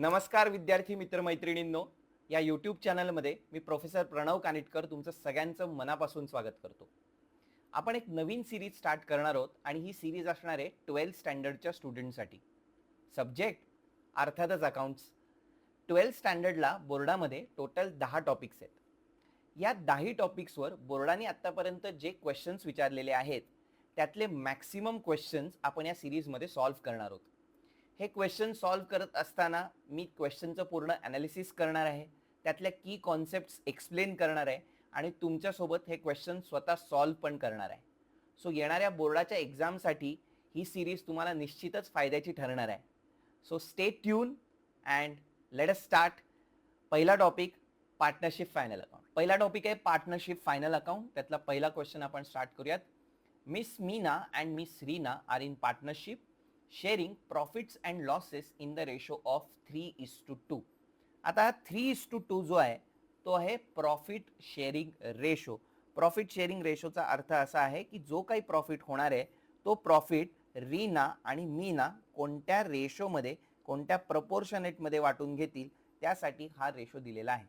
नमस्कार विद्यार्थी मित्रमैत्रिणींनो, या यूट्यूब चॅनलमध्ये मी प्रोफेसर प्रणव कानिटकर तुमचं सगळ्यांचं मनापासून स्वागत करतो. आपण एक नवीन सिरीज स्टार्ट करणार आहोत आणि ही सिरीज असणार आहे 12th स्टँडर्डच्या स्टुडंटसाठी. सब्जेक्ट अर्थातच अकाउंट्स. 12th स्टँडर्डला बोर्डामध्ये टोटल 10 टॉपिक्स आहेत. या 10 टॉपिक्सवर बोर्डाने आत्तापर्यंत जे क्वेश्चन्स विचारलेले आहेत त्यातले मॅक्सिमम क्वेश्चन्स आपण या सिरीजमध्ये सॉल्व्ह करणार आहोत. हे क्वेश्चन सॉल्व्ह करत असताना मी क्वेश्चनचं पूर्ण ॲनालिसिस करणार आहे, त्यातल्या की कॉन्सेप्ट्स एक्सप्लेन करणार आहे आणि तुमच्यासोबत हे क्वेश्चन स्वतः सॉल्व्ह पण करणार आहे. सो येणाऱ्या बोर्डाच्या एक्झामसाठी ही सिरीज तुम्हाला निश्चितच फायद्याची ठरणार आहे. So stay tune and let us start. पहिला टॉपिक पार्टनरशिप फायनल अकाउंट. पहिला टॉपिक आहे पार्टनरशिप फायनल अकाउंट. त्यातला पहिला क्वेश्चन आपण स्टार्ट करूयात. Miss Meena and Miss Reena are in partnership sharing profits and losses in the ratio of 3:2. आता 3:2 जो आहे तो आहे profit sharing ratio. Profit sharing रेशोचा अर्थ असा आहे की जो काही प्रॉफिट होणार आहे तो प्रॉफिट रीना आणि मीना कोणत्या रेशोमध्ये, कोणत्या प्रपोर्शनेटमध्ये वाटून घेतील त्यासाठी हा रेशो दिलेला आहे.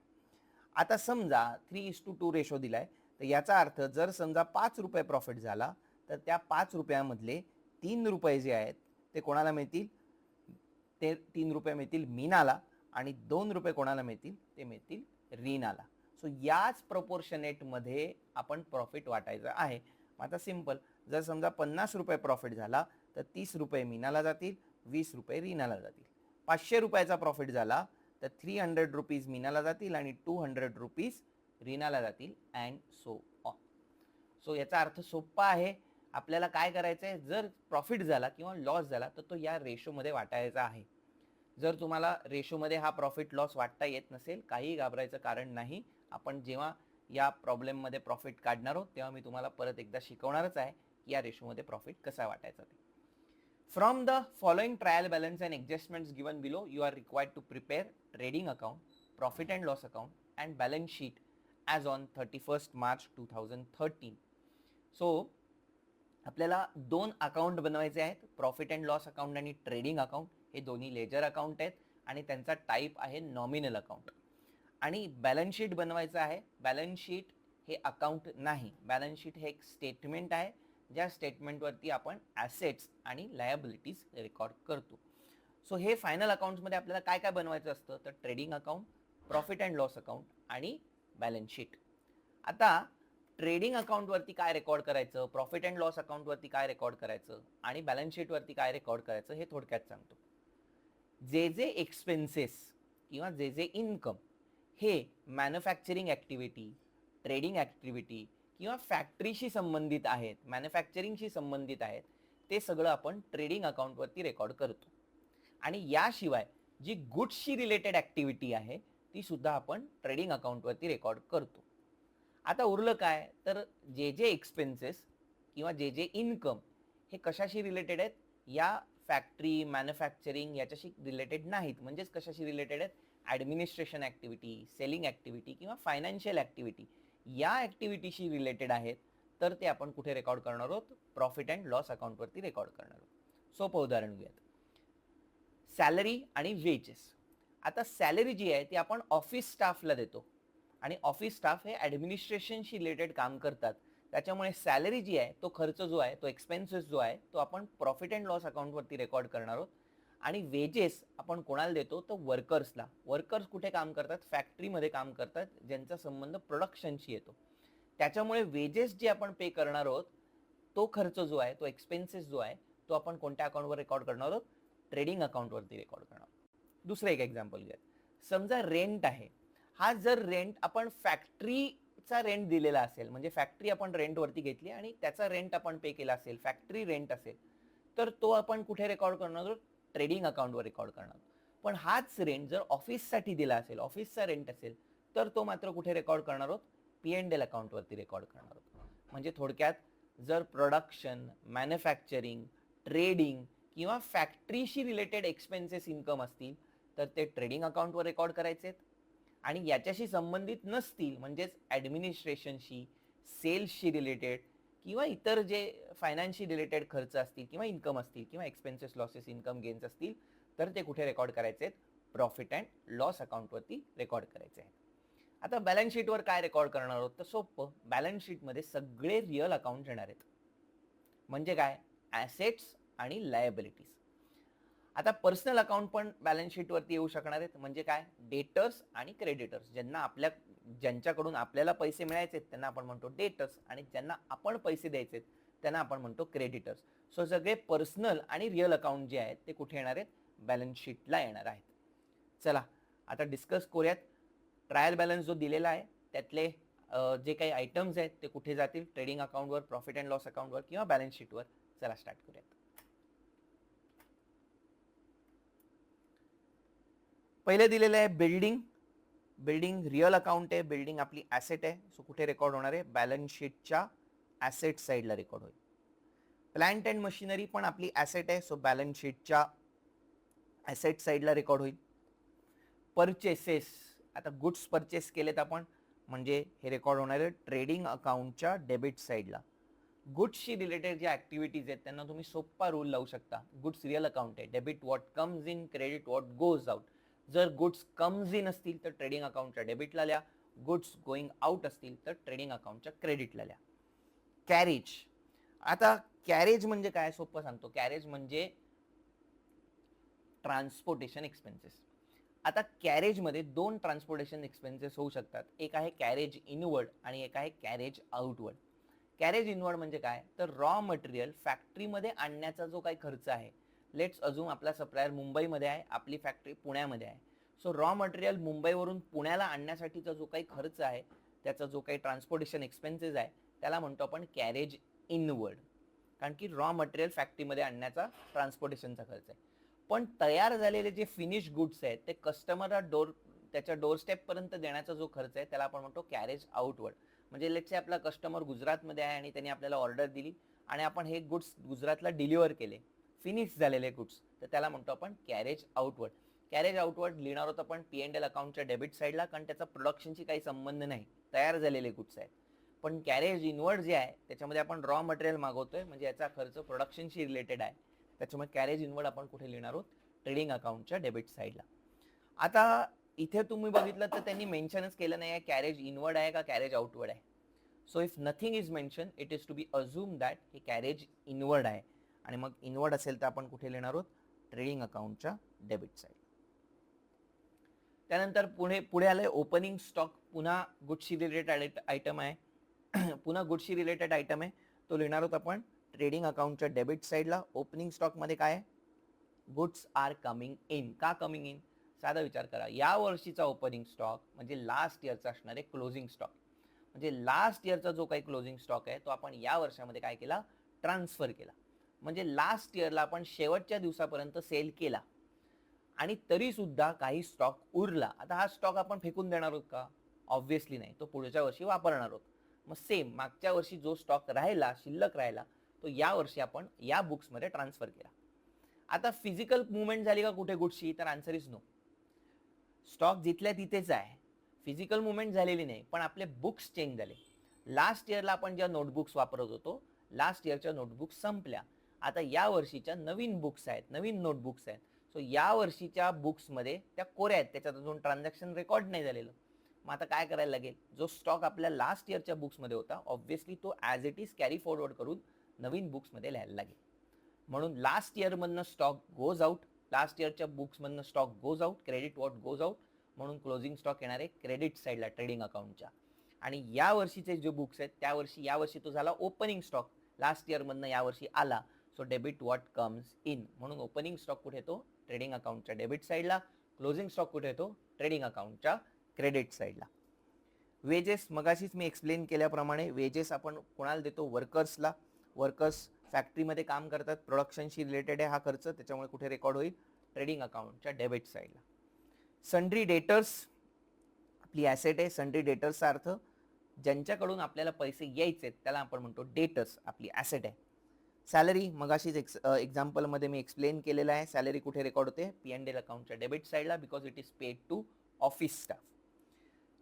आता समजा 3:2 रेशो दिलाय, तर याचा अर्थ जर समजा 5 रुपये प्रॉफिट झाला तर त्या 5 रुपयामधले 3 रुपये जे आहेत ते कोणाला मिळतील? ते 3 रुपये मिळतील मीनाला आणि 2 रुपये कोणाला मिळतील? ते मिळतील रीनाला. सो याच प्रपोर्शनेटमध्ये आपण प्रॉफिट वाटायचं आहे. आता सिंपल, जर समजा 50 रुपये प्रॉफिट झाला तर 30 रुपये मीनाला जातील, 20 रुपये रीनाला जातील. 500 रुपयाचा प्रॉफिट झाला तर 300 रुपीज मीनाला जातील आणि 200 रुपीज रीनाला जातील अँड सो ऑन. सो याचा अर्थ सोप्पा आहे. आपल्याला काय करायचं आहे, जर प्रॉफिट झाला किंवा लॉस झाला तर तो या रेशोमध्ये वाटायचा आहे. जर तुम्हाला रेशोमध्ये हा प्रॉफिट लॉस वाटता येत नसेल, काही घाबरायचं कारण नाही. आपण जेव्हा या प्रॉब्लेममध्ये प्रॉफिट काढणार आहोत तेव्हा मी तुम्हाला परत एकदा शिकवणारच आहे की या रेशोमध्ये प्रॉफिट कसा वाटायचा ते. From the following trial balance and adjustments given below you are required to prepare trading account, profit and loss account and balance sheet as on 31 March 2013. So आपल्याला 2 अकाउंट बनवायचे आहेत, प्रॉफिट अँड लॉस अकाउंट आणि trading account. हे दोन्ही ledger account आहेत आणि त्यांचा type आहे नॉमिनल अकाउंट. आणि बॅलन्स शीट बनवायचं आहे. बॅलन्स शीट हे अकाउंट नाही, बॅलन्स शीट हे एक स्टेटमेंट आहे, ज्या स्टेटमेंटवरती आपण ॲसेट्स आणि लायबिलिटीज रेकॉर्ड करतो. सो हे फायनल अकाउंट्समध्ये आपल्याला काय काय बनवायचं असतं, तर trading account, profit and loss account आणि बॅलन्स शीट. आता ट्रेडिंग अकाउंटवरती काय रेकॉर्ड करायचं, प्रॉफिट अँड लॉस अकाउंटवरती काय रेकॉर्ड करायचं आणि बॅलन्स शीटवरती काय रेकॉर्ड करायचं हे थोडक्यात सांगतो. जे जे एक्सपेन्सेस किंवा जे जे इन्कम हे मॅन्युफॅक्चरिंग ॲक्टिव्हिटी, ट्रेडिंग ॲक्टिव्हिटी किंवा फॅक्टरीशी संबंधित आहेत, मॅन्युफॅक्चरिंगशी संबंधित आहेत, ते सगळं आपण ट्रेडिंग अकाउंटवरती रेकॉर्ड करतो. आणि याशिवाय जी गुड्सशी रिलेटेड ॲक्टिव्हिटी आहे ती सुद्धा आपण ट्रेडिंग अकाउंटवरती रेकॉर्ड करतो. आता उरलं काय, तर जे जे एक्सपेन्सेस किंवा जे जे इन्कम हे कशाशी रिलेटेड आहेत, या फॅक्टरी, मॅन्युफॅक्चरिंग याच्याशी रिलेटेड नाहीत. म्हणजेच कशाशी रिलेटेड आहेत, ॲडमिनिस्ट्रेशन ॲक्टिव्हिटी, सेलिंग ॲक्टिव्हिटी किंवा फायनान्शियल ॲक्टिव्हिटी या ॲक्टिव्हिटीशी रिलेटेड आहेत. तर ते आपण कुठे रेकॉर्ड करणार आहोत, प्रॉफिट अँड लॉस अकाउंटवरती रेकॉर्ड करणार आहोत. सोपं उदाहरण घेऊयात, सॅलरी आणि वेजेस. आता सॅलरी जी आहे ती आपण ऑफिस स्टाफला देतो आणि ऑफिस स्टाफ हे ॲडमिनिस्ट्रेशनशी रिलेटेड काम करतात. त्याच्यामुळे सॅलरी जी आहे तो खर्च जो आहे, तो एक्सपेन्सेस जो आहे तो आपण प्रॉफिट अँड लॉस अकाउंटवरती रेकॉर्ड करणार आहोत. आणि वेजेस आपण कोणाला देतो, तर वर्कर्सला. वर्कर्स कुठे काम करतात, फॅक्टरीमध्ये काम करतात, ज्यांचा संबंध प्रोडक्शनशी येतो. त्याच्यामुळे वेजेस जे आपण पे करणार आहोत तो खर्च जो आहे, तो एक्सपेन्सेस जो आहे तो आपण कोणत्या अकाउंटवर रेकॉर्ड करणार आहोत, ट्रेडिंग अकाउंटवरती रेकॉर्ड करणार आहोत. दुसरं एक एक्झाम्पल घ्या. समजा रेंट आहे. हा जर रेंट आपण फॅक्टरीचा रेंट दिलेला असेल, म्हणजे फॅक्टरी आपण रेंटवरती घेतली आणि त्याचा रेंट आपण पे केला असेल, फॅक्टरी रेंट असेल, तर तो आपण कुठे रेकॉर्ड करणार आहोत, ट्रेडिंग अकाउंटवर रेकॉर्ड करणार आहोत. पण हाच रेंट जर ऑफिससाठी दिला असेल, ऑफिसचा रेंट असेल, तर तो मात्र कुठे रेकॉर्ड करणार आहोत, P&L अकाउंटवरती रेकॉर्ड करणार आहोत. म्हणजे थोडक्यात जर प्रोडक्शन, मॅन्युफॅक्चरिंग, ट्रेडिंग किंवा फॅक्टरीशी रिलेटेड एक्सपेन्सेस इन्कम असतील तर ते ट्रेडिंग अकाउंटवर रेकॉर्ड करायचे. आणि याच्याशी संबंधित नसतील, म्हणजेच ॲडमिनिस्ट्रेशनशी, सेल्सशी रिलेटेड किंवा इतर जे फायनान्सशी रिलेटेड खर्च असतील किंवा इन्कम असतील किंवा एक्सपेन्सेस, लॉसेस, इन्कम, गेन्स असतील तर ते कुठे रेकॉर्ड करायचे, प्रॉफिट अँड लॉस अकाउंटवरती रेकॉर्ड करायचे आहे. आता बॅलन्स शीटवर काय रेकॉर्ड करणार आहोत तर सोपं, बॅलन्स शीटमध्ये सगळे रिअल अकाउंट येणार आहेत. म्हणजे काय, ॲसेट्स आणि लायबिलिटीज. आता पर्सनल अकाउंट पण बॅलन्स शीटवरती येऊ शकणार आहेत. म्हणजे काय, डेटर्स आणि क्रेडिटर्स. ज्यांच्याकडून आपल्याला पैसे मिळायचे त्यांना आपण म्हणतो डेटर्स, आणि ज्यांना आपण पैसे द्यायचे त्यांना आपण म्हणतो क्रेडिटर्स. सो सगळे पर्सनल आणि रिअल अकाउंट जे आहेत ते कुठे येणार आहेत, बॅलन्स शीटला येणार आहेत. चला आता डिस्कस करूयात. ट्रायल बॅलन्स जो दिलेला आहे त्यातले जे काही आयटम्स आहेत ते कुठे जातील, ट्रेडिंग अकाउंटवर, प्रॉफिट अँड लॉस अकाउंटवर किंवा बॅलन्स शीटवर. चला स्टार्ट करूयात. पहिले दिलेलं आहे बिल्डिंग. बिल्डिंग रिअल अकाउंट आहे, बिल्डिंग आपली ॲसेट आहे. सो कुठे रेकॉर्ड होणार आहे, बॅलन्स शीटच्या ॲसेट साईडला रेकॉर्ड होईल. प्लांट अँड मशिनरी पण आपली ॲसेट आहे, सो बॅलन्स शीटच्या ॲसेट साईडला रेकॉर्ड होईल. परचेसेस, आता गुड्स परचेस केलेत आपण, म्हणजे हे रेकॉर्ड होणार आहे ट्रेडिंग अकाउंटच्या डेबिट साईडला. गुड्सशी रिलेटेड ज्या ऍक्टिव्हिटीज आहेत त्यांना तुम्ही सोपा रूल लावू शकता. गुड्स रिअल अकाउंट आहे, debit what comes in, credit what goes out. जर गुड्स कम्स इन असतील तर ट्रेडिंग अकाउंटच्या डेबिटला लिहा, गुड्स गोइंग आउट असतील तर ट्रेडिंग अकाउंटच्या क्रेडिटला लिहा. कॅरेज, आता कॅरेज म्हणजे काय, सोपं सांगतो. कॅरेज म्हणजे ट्रान्सपोर्टेशन एक्सपेन्सेस. आता कॅरेजमध्ये दोन ट्रान्सपोर्टेशन एक्सपेन्सेस होऊ शकतात. एक आहे कॅरेज इनवर्ड आणि एक आहे कॅरेज आउटवर्ड. कॅरेज इनवर्ड म्हणजे काय, तर रॉ मटेरियल फॅक्टरीमध्ये आणण्याचा जो काही खर्च आहे. लेट्स अजून आपला सप्लायर मुंबईमध्ये आहे, आपली फॅक्टरी पुण्यामध्ये आहे. सो रॉ मटेरियल मुंबईवरून पुण्याला आणण्यासाठीचा जो काही खर्च आहे, त्याचा जो काही ट्रान्सपोर्टेशन एक्सपेन्सेस आहे त्याला म्हणतो आपण कॅरेज इनवर्ड. कारण की रॉ मटेरियल फॅक्टरीमध्ये आणण्याचा ट्रान्सपोर्टेशनचा खर्च आहे. पण तयार झालेले जे फिनिश गुड्स आहेत ते कस्टमरला त्याच्या डोरस्टेप पर्यंत देण्याचा जो खर्च आहे त्याला आपण म्हणतो कॅरेज आउटवर्ड. म्हणजे लेट्स से आपला कस्टमर गुजरातमध्ये आहे आणि त्यांनी आपल्याला ऑर्डर दिली आणि आपण हे गुड्स गुजरातला डिलिव्हर केले, फिनिश झालेले गुड्स, तर त्याला म्हणतो आपण कॅरेज आउटवर्ड. कॅरेज आउटवर्ड लिहिणार होतं आपण P&L अकाउंटच्या डेबिट साईडला, कारण त्याचा प्रोडक्शनशी काही संबंध नाही, तयार झालेले गुड्स आहेत. पण कॅरेज इनवर्ड जे आहे त्याच्यामध्ये आपण रॉ मटेरियल मागवतोय, म्हणजे याचा खर्च प्रोडक्शनशी रिलेटेड आहे. त्याच्यामुळे कॅरेज इनवर्ड आपण कुठे लिहिणार आहोत, ट्रेडिंग अकाउंटच्या डेबिट साईडला. आता इथे तुम्ही बघितलं तर त्यांनी मेन्शनच केलं नाही आहे कॅरेज इनवर्ड आहे का कॅरेज आउटवर्ड आहे. So if nothing is mention it is to be assume that हे कॅरेज इनवर्ड आहे. आणि मग इनवर्ड असेल तर आपण कुठे लिहिणार आहोत, ट्रेडिंग अकाउंटच्या डेबिट साईड. त्यानंतर पुढे आलंय ओपनिंग स्टॉक. पुन्हा गुड्सशी रिलेटेड आयटम आहे. पुन्हा गुड्सशी रिलेटेड आयटम आहे, तो लिहिणार आहोत आपण ट्रेडिंग अकाउंटच्या डेबिट साईडला. ओपनिंग स्टॉक मध्ये काय आहे, गुड्स आर कमिंग इन. का कमिंग इन, साधा विचार करा. या वर्षीचा ओपनिंग स्टॉक म्हणजे लास्ट इयरचा असणारे क्लोजिंग स्टॉक. म्हणजे लास्ट इयरचा जो काही क्लोजिंग स्टॉक आहे तो आपण या वर्षामध्ये काय केला, ट्रान्सफर केला. म्हणजे लास्ट इयरला आपण शेवटच्या दिवसापर्यंत सेल केला आणि तरी सुद्धा काही स्टॉक उरला. आता हा स्टॉक आपण फेकून देणार आहोत का, ऑब्व्हियसली नाही, तो पुढच्या वर्षी वापरणार आहोत. मग सेम मागच्या वर्षी जो स्टॉक राहिला, शिल्लक राहिला, तो या वर्षी आपण या बुक्समध्ये ट्रान्सफर केला. आता फिजिकल मुवमेंट झाली का कुठे गुड्सची, तर आन्सर इज नो. स्टॉक जिथल्या तिथेच आहे, फिजिकल मुवमेंट झालेली नाही, पण आपले बुक्स चेंज झाले. लास्ट इयरला आपण ज्या नोटबुक्स वापरत होतो, लास्ट इयरच्या नोटबुक्स संपल्या. आता या वर्षीच्या नवीन बुक्स आहेत, नवीन नोटबुक्स आहेत. सो या वर्षीच्या बुक्समध्ये त्या कोऱ्या आहेत, त्याच्यात अजून ट्रान्झॅक्शन रेकॉर्ड नाही झालेलं. मग आता काय करायला लागेल, जो स्टॉक आपल्या लास्ट इयरच्या बुक्समध्ये होता ऑब्व्हियसली तो as it is carry forward करून नवीन बुक्समध्ये लिहायला लागेल. म्हणून लास्ट इयरमधनं स्टॉक गोज आउट, लास्ट इयरच्या बुक्समधनं stock goes out, credit what goes out, म्हणून क्लोजिंग स्टॉक येणार आहे क्रेडिट साईडला ट्रेडिंग अकाउंटच्या. आणि या वर्षीचे जे बुक्स आहेत या वर्षी तो झाला ओपनिंग स्टॉक, लास्ट इयरमधनं या वर्षी आला. So debit what comes in, म्हणून ओपनिंग स्टॉक कुठे येतो, ट्रेडिंग अकाउंटच्या डेबिट साईडला. क्लोजिंग स्टॉक कुठे येतो, ट्रेडिंग अकाउंटच्या क्रेडिट साईडला. वेजेस, मगाशीच मी एक्सप्लेन केल्याप्रमाणे वेजेस आपण कोणाला देतो, वर्कर्सला. वर्कर्स फॅक्टरीमध्ये काम करतात, प्रोडक्शनशी रिलेटेड आहे हा खर्च, त्याच्यामुळे कुठे रेकॉर्ड होईल, ट्रेडिंग अकाउंटच्या डेबिट साईडला. सन्ड्री डेटर्स आपली ॲसेट आहे. सन्ड्री डेटर्सचा अर्थ ज्यांच्याकडून आपल्याला पैसे यायचे त्याला आपण म्हणतो डेटर्स, आपली ॲसेट आहे. सॅलरी मगाशीच एक्झाम्पलमध्ये मी एक्सप्लेन केलेलं आहे. सॅलरी कुठे रेकॉर्ड होते, P&L अकाउंटच्या डेबिट साईडला, because it is paid to office staff.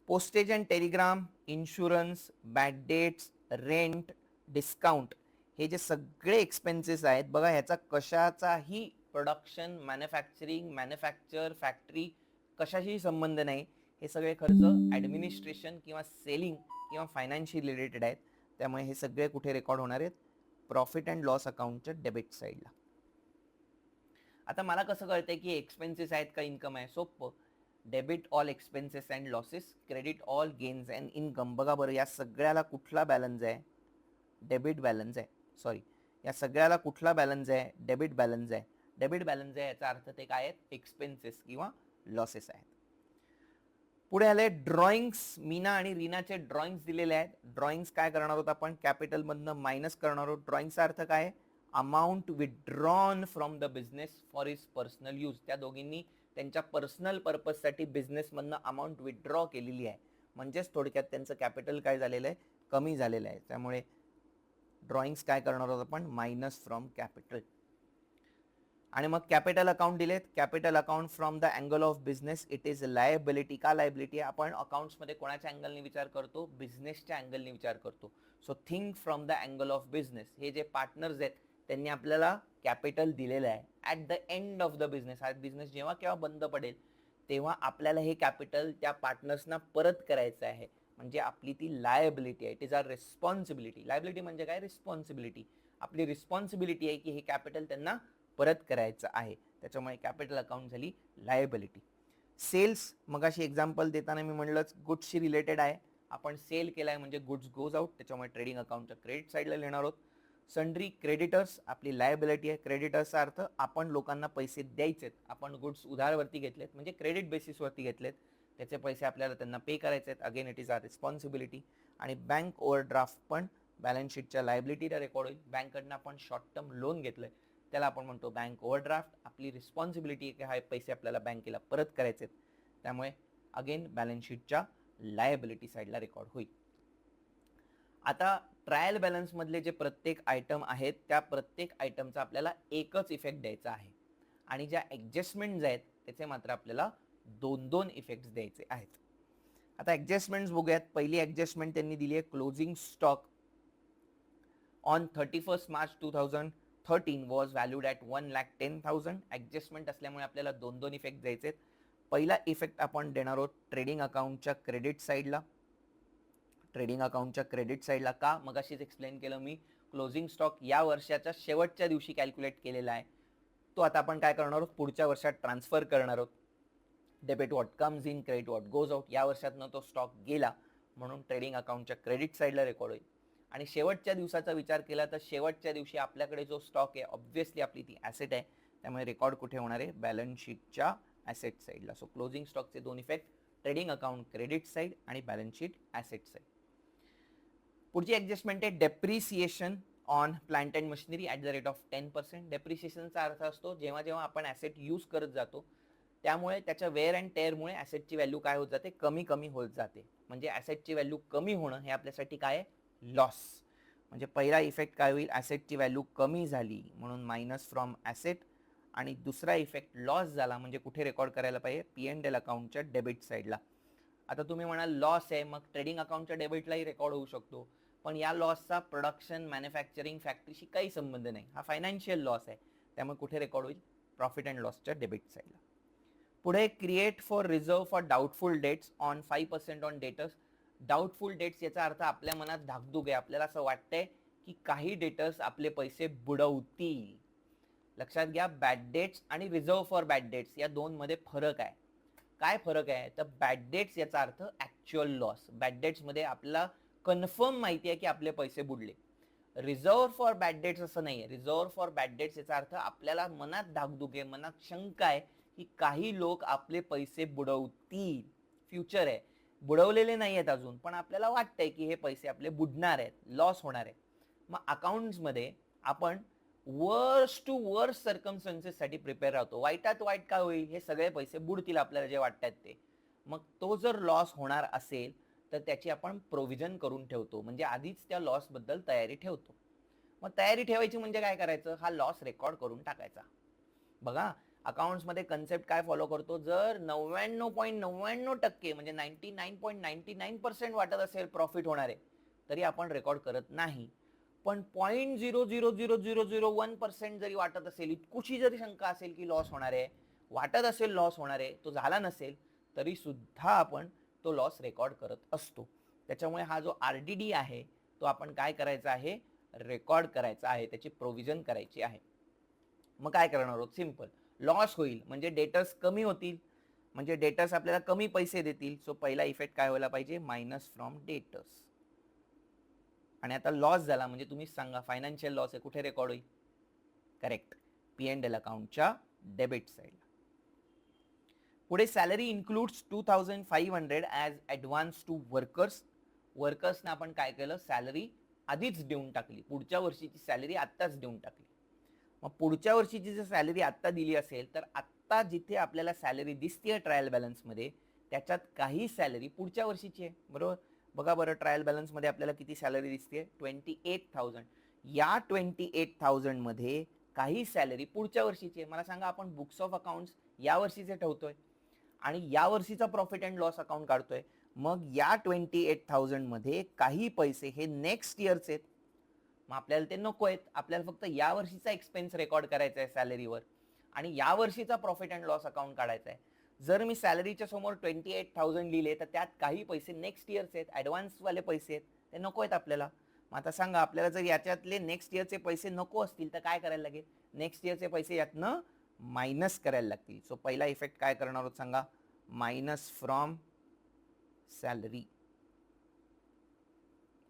Postage and telegram, insurance, bad debts, rent, discount, हे जे सगळे एक्सपेन्सेस आहेत बघा, ह्याचा कशाचाही प्रोडक्शन, मॅन्युफॅक्चर, फॅक्टरी कशाशीही संबंध नाही. हे सगळे खर्च ॲडमिनिस्ट्रेशन किंवा सेलिंग किंवा फायनान्शियल रिलेटेड आहेत. त्यामुळे हे सगळे कुठे रेकॉर्ड होणार आहेत? प्रॉफिट अँड लॉस अकाउंटच्या डेबिट साईडला. आता मला कसं कळतंय की एक्सपेन्सेस आहेत का इन्कम आहे? सोपं. Debit all expenses and losses, credit all gains and income. बघा बरं, या सगळ्याला कुठला बॅलन्स आहे? डेबिट बॅलन्स आहे. सॉरी, या सगळ्याला कुठला बॅलन्स आहे? डेबिट बॅलन्स आहे. डेबिट बॅलन्स आहे याचा अर्थ ते काय आहेत? एक्सपेन्सेस किंवा लॉसेस आहेत. पुढे आले ड्रॉइंग्स. मीना आणि रीनाचे ड्रॉइंग्स दिलेले आहेत. ड्रॉइंग्स काय करणार आहोत आपण? कॅपिटल मधनं मायनस करणार आहोत. ड्रॉइंगचा अर्थ काय आहे? Amount withdrawn from the business for his personal use. त्या दोघींनी त्यांच्या पर्सनल पर्पजसाठी बिझनेसमधनं अमाऊंट विथड्रॉ केलेली आहे. म्हणजेच थोडक्यात त्यांचं कॅपिटल काय झालेलं आहे? कमी झालेलं आहे. त्यामुळे ड्रॉइंग्स काय करणार आहोत आपण? Minus from capital. आणि मग कॅपिटल अकाउंट दिलेत. Capital account from the angle of business it is liability. का लायबिलिटी? आपण अकाउंट्समध्ये कोणाच्या अँगलने विचार करतो? बिझनेसच्या अँगलने विचार करतो. So think from the angle of business. हे जे पार्टनर्स आहेत त्यांनी आपल्याला कॅपिटल दिलेलं आहे. At the end of the business, हा बिझनेस जेव्हा केव्हा बंद पडेल तेव्हा आपल्याला हे कॅपिटल त्या पार्टनर्सना परत करायचं आहे. म्हणजे आपली ती लायबिलिटी आहे. It is our responsibility. Liability म्हणजे काय? रिस्पॉन्सिबिलिटी. आपली रिस्पॉन्सिबिलिटी आहे की हे कॅपिटल त्यांना परत करायचं आहे. त्याच्यामुळे कॅपिटल अकाउंट झाली लायबिलिटी. सेल्स, मगाशी एक्झाम्पल देताना मी म्हणलंच गुड्सशी रिलेटेड आहे. आपण सेल केलाय म्हणजे गुड्स गोज आउट, त्याच्यामुळे ट्रेडिंग अकाउंटच्या क्रेडिट साईडला लिहिणार आहोत. सन्ड्री क्रेडिटर्स आपली लायबिलिटी आहे. क्रेडिटर्सचा अर्थ आपण लोकांना पैसे द्यायचेत. आपण गुड्स उधारवरती घेतलेत म्हणजे क्रेडिट बेसिसवरती घेतलेत, त्याचे पैसे आपल्याला त्यांना पे करायचे आहेत. Again it is our responsibility. आणि बँक ओव्हरड्राफ्ट पण बॅलन्स शीटच्या लायबिलिटीला रेकॉर्ड होईल. बँककडनं आपण शॉर्ट टर्म लोन घेतलंय त्याला आपण म्हणतो बँक ओव्हरड्राफ्ट. आपली रिस्पॉन्सिबिलिटी आहे की हा पैसे आपल्याला बँकेला परत करायचे आहेत. त्यामुळे अगेन बॅलन्स शीटच्या लायबिलिटी साईडला रेकॉर्ड होईल. आता ट्रायल बॅलन्स मधले जे प्रत्येक आयटम आहेत त्या प्रत्येक आयटमचा आपल्याला एकच इफेक्ट द्यायचा आहे. आणि ज्या ॲडजस्टमेंट्स आहेत त्याचे मात्र आपल्याला 2-2 इफेक्ट्स द्यायचे आहेत. आता ॲडजस्टमेंट्स बघूयात. पहिली ॲडजस्टमेंट त्यांनी दिली आहे closing stock on 31 March 2013 was valued at 1,10,000. Adjustment असल्यामुळे आपल्याला 2-2 इफेक्ट द्यायचे आहेत. पहिला इफेक्ट आपण देणार आहोत ट्रेडिंग अकाउंटच्या क्रेडिट साईडला. ट्रेडिंग अकाउंटच्या क्रेडिट साईडला का? मगाशीच एक्सप्लेन केलं मी. क्लोजिंग स्टॉक या वर्षाच्या शेवटच्या दिवशी कॅल्क्युलेट केलेला आहे. तो आता आपण काय करणार आहोत? पुढच्या वर्षात ट्रान्सफर करणार आहोत. Debit what comes in, credit what goes out. या वर्षातनं तो स्टॉक गेला म्हणून ट्रेडिंग अकाउंटच्या क्रेडिट साईडला रेकॉर्ड होईल. आणि शेवटच्या दिवसाचा विचार केला तर शेवटच्या दिवशी आपल्याकडे जो स्टॉक आहे ऑब्व्हियसली आपली ती ॲसेट आहे. त्यामुळे रेकॉर्ड कुठे होणार आहे? बॅलन्स शीटच्या ॲसेट साईडला. सो क्लोजिंग स्टॉकचे 2 effect, trading account credit side आणि बॅलन्स शीट ॲसेट साईड. पुढची ॲडजस्टमेंट आहे depreciation on plant and machinery at the rate of 10%. डेप्रिसिएशनचा अर्थ असतो जेव्हा जेव्हा आपण ॲसेट यूज करत जातो त्यामुळे त्याच्या वेअर अँड टेअरमुळे ॲसेटची व्हॅल्यू काय होत जाते? कमी कमी होत जाते. म्हणजे ॲसेटची व्हॅल्यू कमी होणं हे आपल्यासाठी काय आहे? लॉस. म्हणजे पहिला इफेक्ट काय होईल? ॲसेटची व्हॅल्यू कमी झाली म्हणून मायनस फ्रॉम ॲसेट. आणि दुसरा इफेक्ट लॉस झाला म्हणजे कुठे रेकॉर्ड करायला पाहिजे? P&L अकाउंटच्या डेबिट साईडला. आता तुम्ही म्हणाल लॉस आहे मग ट्रेडिंग अकाउंटच्या डेबिटलाही रेकॉर्ड होऊ शकतो. पण या लॉसचा प्रोडक्शन, मॅन्युफॅक्चरिंग, फॅक्टरीशी काही संबंध नाही. हा फायनान्शियल लॉस आहे. त्यामुळे कुठे रेकॉर्ड होईल? प्रॉफिट अँड लॉसच्या डेबिट साईडला. पुढे create for reserve for doubtful debts on 5% on debtors. Doubtful debts याचा अर्थ आपल्या मनात धाकधूक आहे. आपल्याला असं वाटतंय की काही डेटर्स आपले पैसे बुडवतील. लक्षात घ्या, बॅड डेट्स आणि रिझर्व फॉर बॅड डेट्स या दोनमध्ये फरक आहे. काय फरक आहे? तर बॅड डेट्स याचा अर्थ ॲक्च्युअल लॉस. बॅड डेट्समध्ये आपल्याला कन्फर्म माहिती आहे की आपले पैसे बुडले. रिझर्व फॉर बॅड डेट्स असं नाही आहे. रिझर्व फॉर बॅड डेट्स याचा अर्थ आपल्याला मनात धाकधूक आहे, मनात शंका आहे की काही लोक आपले पैसे बुडवतील. फ्युचर आहे, बुडवलेले नाही आहेत अजून पण आपल्याला वाटतंय की हे पैसे आपले बुडणार आहेत, लॉस होणार आहे. मग अकाउंट्समध्ये आपण वर्स्ट टू वर्स्ट सर्कमस्टन्सेससाठी प्रिपेअर राहतो. वाईटात वाईट काय होईल? हे सगळे पैसे बुडतील आपल्याला जे वाटतात ते. मग तो जर लॉस होणार असेल तर त्याची आपण प्रोव्हिजन करून ठेवतो. म्हणजे आधीच त्या लॉसबद्दल तयारी ठेवतो. मग तयारी ठेवायची म्हणजे काय करायचं? हा लॉस रेकॉर्ड करून टाकायचा. बघा अकाउंट्समध्ये कन्सेप्ट काय फॉलो करतो? जर 99.99% म्हणजे 99.99% वाटत असेल प्रॉफिट होणार आहे तरी आपण रेकॉर्ड करत नाही. पण 0.0000001% जरी वाटत असेल, इतकुशी जरी शंका असेल की लॉस होणार आहे, वाटत असेल लॉस होणार आहे, तो झाला नसेल तरी सुद्धा आपण तो लॉस रेकॉर्ड करत असतो. त्याच्यामुळे हा जो RDD आहे तो आपण काय करायचा आहे, रेकॉर्ड करायचा आहे, त्याची प्रोव्हिजन करायची आहे. मग काय करणार आहोत, सिंपल, लॉस होईल म्हणजे डेटर्स कमी होतील, म्हणजे डेटर्स आपल्याला कमी पैसे देतील. सो पहिला इफेक्ट काय व्हायला पाहिजे, मायनस फ्रॉम डेटर्स. आणि आता लॉस झाला म्हणजे तुम्ही सांगा, फायनान्शियल लॉस आहे, कुठे रेकॉर्ड होईल, करेक्ट, P&L अकाउंटच्या डेबिट साईडला. पुढे salary includes 2500 as advance to workers. वर्कर्सना आपण काय केलं, सॅलरी आधीच देऊन टाकली, पुढच्या वर्षीची सॅलरी आत्ताच देऊन टाकली. मग पुढच्या वर्षीची जर सॅलरी आत्ता दिली असेल तर आत्ता जिथे आपल्याला सॅलरी दिसतेय ट्रायल बॅलन्समध्ये, त्याच्यात काही सॅलरी पुढच्या वर्षीची आहे, बरोबर. बघा बरं, ट्रायल बॅलन्समध्ये आपल्याला किती सॅलरी दिसते, 28,000. या 28,000 मध्ये काही सॅलरी पुढच्या वर्षीची आहे. मला सांगा, आपण बुक्स ऑफ अकाउंट्स या वर्षीचे ठेवतोय आणि या वर्षीचा प्रॉफिट अँड लॉस अकाउंट काढतोय, मग या 28,000 मध्ये काही पैसे हे नेक्स्ट इयरचे आहेत. मग आपल्याला ते नको आहेत, आपल्याला फक्त या वर्षीचा एक्सपेन्स रेकॉर्ड करायचा आहे सॅलरीवर आणि या वर्षीचा प्रॉफिट अँड लॉस अकाउंट काढायचा आहे. जर मी सॅलरीच्या समोर 28,000 लिहिले तर त्यात काही पैसे नेक्स्ट इयरचे आहेत, ॲडव्हान्सवाले पैसे आहेत, ते नको आहेत आपल्याला. मग आता सांगा, आपल्याला जर याच्यातले नेक्स्ट इयरचे पैसे नको असतील तर काय करायला लागेल, नेक्स्ट इयरचे पैसे यातनं मायनस करायला लागतील. सो पहिला इफेक्ट काय करणार आहोत सांगा, minus from salary,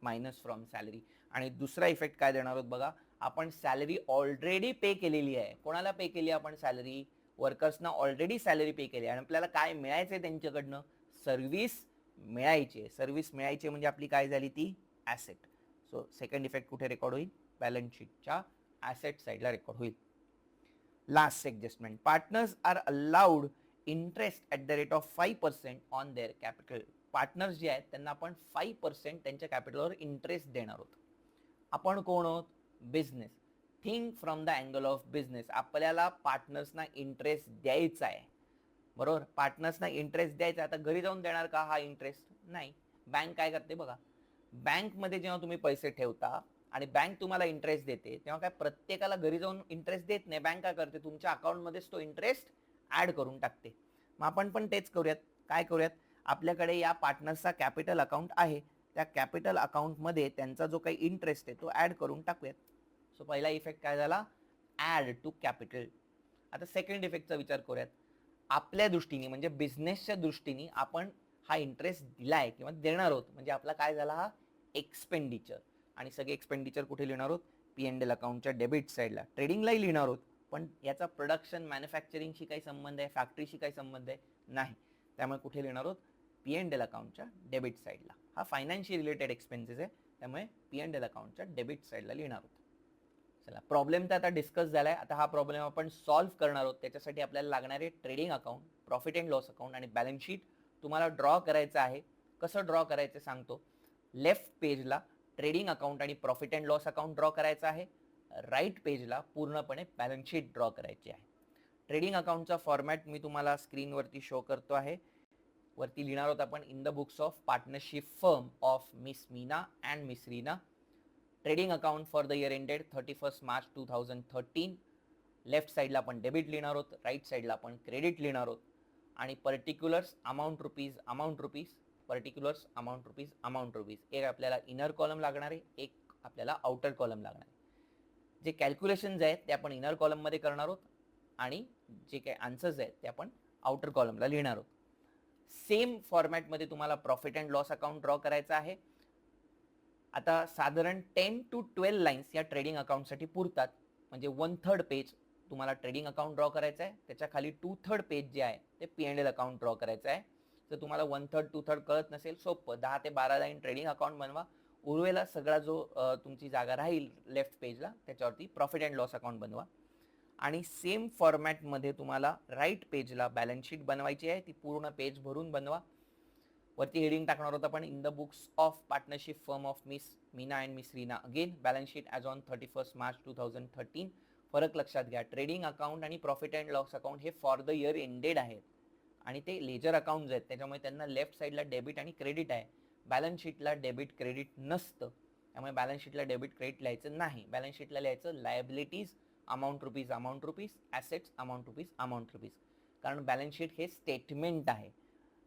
minus from salary. आणि दुसरा इफेक्ट काय देणार आहोत बघा, आपण सॅलरी ऑलरेडी पे केलेली आहे. कोणाला पे केली आपण सॅलरी, वर्कर्सना ऑलरेडी सॅलरी पे केली आणि आपल्याला काय मिळायचंय त्यांच्याकडनं, सर्व्हिस मिळायची. सर्व्हिस मिळायची म्हणजे आपली काय झाली, ती ॲसेट. सो सेकंड इफेक्ट कुठे रेकॉर्ड होईल, बॅलन्स शीटच्या ॲसेट साईडला रेकॉर्ड होईल. Last adjustment, partners are allowed interest at the rate of 5% on their capital. Partners जे आहेत त्यांना आपण 5% त्यांच्या कॅपिटलवर इंटरेस्ट देणार आहोत. आपण कोण आहोत, business. Think from the angle of business. आपल्याला पार्टनर्सना इंटरेस्ट द्यायचा आहे, बरोबर. पार्टनर्सना इंटरेस्ट द्यायचा, आता घरी जाऊन देणार का हा इंटरेस्ट, नाही. बँक काय करते बघा, बँकमध्ये जेव्हा तुम्ही पैसे ठेवता आणि बँक तुम्हाला इंटरेस्ट देते तेव्हा काय प्रत्येकाला घरी जाऊन इंटरेस्ट देत नाही. बँक काय करते, तुमच्या अकाउंटमध्येच तो इंटरेस्ट ऍड करून टाकते. मग आपण पण तेच करूयात. काय करूयात, आपल्याकडे या पार्टनर्सचा कॅपिटल अकाउंट आहे, त्या कॅपिटल अकाउंटमध्ये त्यांचा जो काही इंटरेस्ट आहे तो ऍड करून टाकूयात. सो पहिला इफेक्ट काय झाला, ऍड टू कॅपिटल. आता सेकंड इफेक्टचा विचार करूयात. आपल्या दृष्टीने म्हणजे बिझनेसच्या दृष्टीने आपण हा इंटरेस्ट दिलाय किंवा देणार आहोत, म्हणजे आपला काय झाला, हा एक्सपेंडिचर. आणि सगळे एक्सपेंडिचर कुठे लिहिणार आहोत, P&L अकाउंटच्या डेबिट साईडला. ट्रेडिंगलाही लिहिणार आहोत, पण याचा प्रोडक्शन मॅन्युफॅक्चरिंगशी काही संबंध आहे, फॅक्टरीशी काही संबंध आहे, नाही. त्यामुळे कुठे लिहिणार आहोत, P&L अकाउंटच्या डेबिट साईडला. हा फायनान्शियल रिलेटेड एक्सपेन्सेस आहे, त्यामुळे P&L अकाउंटच्या डेबिट साईडला लिहिणार आहोत. चला, प्रॉब्लेम तर आता डिस्कस झालाय. आता हा प्रॉब्लेम आपण सॉल्व्ह करणार आहोत. त्याच्यासाठी आपल्याला लागणारे trading account, profit and loss account आणि बॅलन्स शीट तुम्हाला ड्रॉ करायचं आहे. कसं ड्रॉ करायचं सांगतो. लेफ्ट पेजला ट्रेडिंग अकाउंट आणि profit and loss account draw करायचं आहे. राईट पेजला पूर्णपणे बॅलन्स शीट ड्रॉ करायची आहे. ट्रेडिंग अकाउंटचा फॉर्मॅट मी तुम्हाला स्क्रीनवरती शो करतो आहे. वरती लिहिणार आहोत आपण, in the books of partnership firm of miss Meena and Miss Reena. Trading account for the year ended 31 March 2013. Left साईडला आपण डेबिट लिहिणार आहोत, राईट साईडला आपण क्रेडिट लिहिणार आहोत. आणि particulars amount rupees, amount rupees, particulars amount rupees, amount rupees. एक आपल्याला इनर कॉलम लागणार आहे, एक आपल्याला आउटर कॉलम लागणार आहे. जे कॅल्क्युलेशन्स आहेत ते आपण इनर कॉलममध्ये करणार आहोत आणि जे काही आन्सर्स आहेत ते आपण आउटर कॉलमला लिहिणार आहोत. सेम फॉर्मॅटमध्ये तुम्हाला profit and loss account draw करायचा आहे. आता साधारण 10 to 12 लाईन्स या ट्रेडिंग अकाउंटसाठी पुरतात, म्हणजे 1/3 पेज तुम्हाला ट्रेडिंग अकाउंट ड्रॉ करायचं आहे. त्याच्या खाली 2/3 पेज जे आहे ते P&L अकाउंट ड्रॉ करायचं आहे. जर तुम्हाला 1/3 2/3 कळत नसेल, सोपं, 10 ते 12 लाईन ट्रेडिंग अकाउंट बनवा. उर्वरित सगळा जो तुमची जागा राहील लेफ्ट पेजला त्याच्यावरती प्रॉफिट अँड लॉस अकाउंट बनवा. आणि सेम फॉर्मॅटमध्ये तुम्हाला राईट पेजला बॅलन्स शीट बनवायची आहे, ती पूर्ण पेज भरून बनवा. वरती हेडिंग टाकणार होता आपण, in the books of partnership firm of miss Meena and Miss Reena. Again balance sheet as on 31 March 2013. फरक लक्षात घ्या, ट्रेडिंग अकाउंट आणि प्रॉफिट अँड लॉस अकाउंट हे फॉर द इयर एंडेड आहेत आणि ते लेजर अकाउंट्स आहेत, त्याच्यामुळे त्यांना लेफ्ट साईडला डेबिट आणि क्रेडिट आहे. बॅलन्स शीटला डेबिट क्रेडिट नसतं त्यामुळे बॅलन्स शीटला डेबिट क्रेडिट लिहायचं नाही. बॅलन्स शीटला लिहायचं liabilities amount rupees, assets amount rupees. कारण बॅलन्स शीट हे स्टेटमेंट आहे.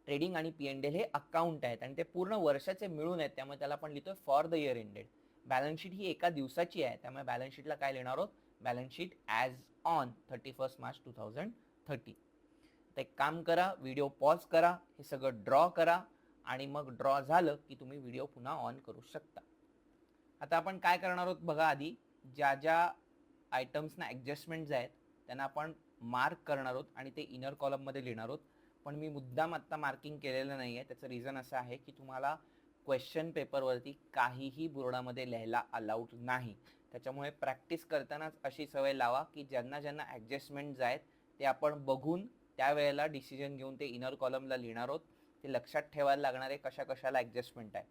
ट्रेडिंग आणि P&L हे अकाउंट आहेत आणि ते पूर्ण वर्षाचे मिळून आहेत, त्यामुळे त्याला आपण लिहितोय for the year ended. Balance sheet ही एका दिवसाची आहे, त्यामुळे बॅलन्स शीटला काय लिहिणार आहोत? Balance sheet as on 31 March 2030. तर एक काम करा, व्हिडिओ पॉज करा, हे सगळं ड्रॉ करा आणि मग ड्रॉ झालं की तुम्ही व्हिडिओ पुन्हा ऑन करू शकता. आता आपण काय करणार आहोत बघा. आधी ज्या ज्या आयटम्सना ॲडजस्टमेंट्स आहेत त्यांना आपण मार्क करणार आहोत आणि ते इनर कॉलममध्ये लिहिणार आहोत. पण मी मुद्दाम आत्ता मार्किंग केलेलं नाही आहे. त्याचं रिझन असं आहे की तुम्हाला क्वेश्चन पेपरवरती काहीही बोर्डामध्ये लिहायला अलाउड नाही. त्याच्यामुळे प्रॅक्टिस करतानाच अशी सवय लावा की ज्यांना ज्यांना ॲडजस्टमेंट्स आहेत ते आपण बघून त्यावेळेला डिसिजन घेऊन ते इनर कॉलमला लिहिणार आहोत. ते लक्षात ठेवायला लागणारे कशा कशाला ॲडजस्टमेंट आहे.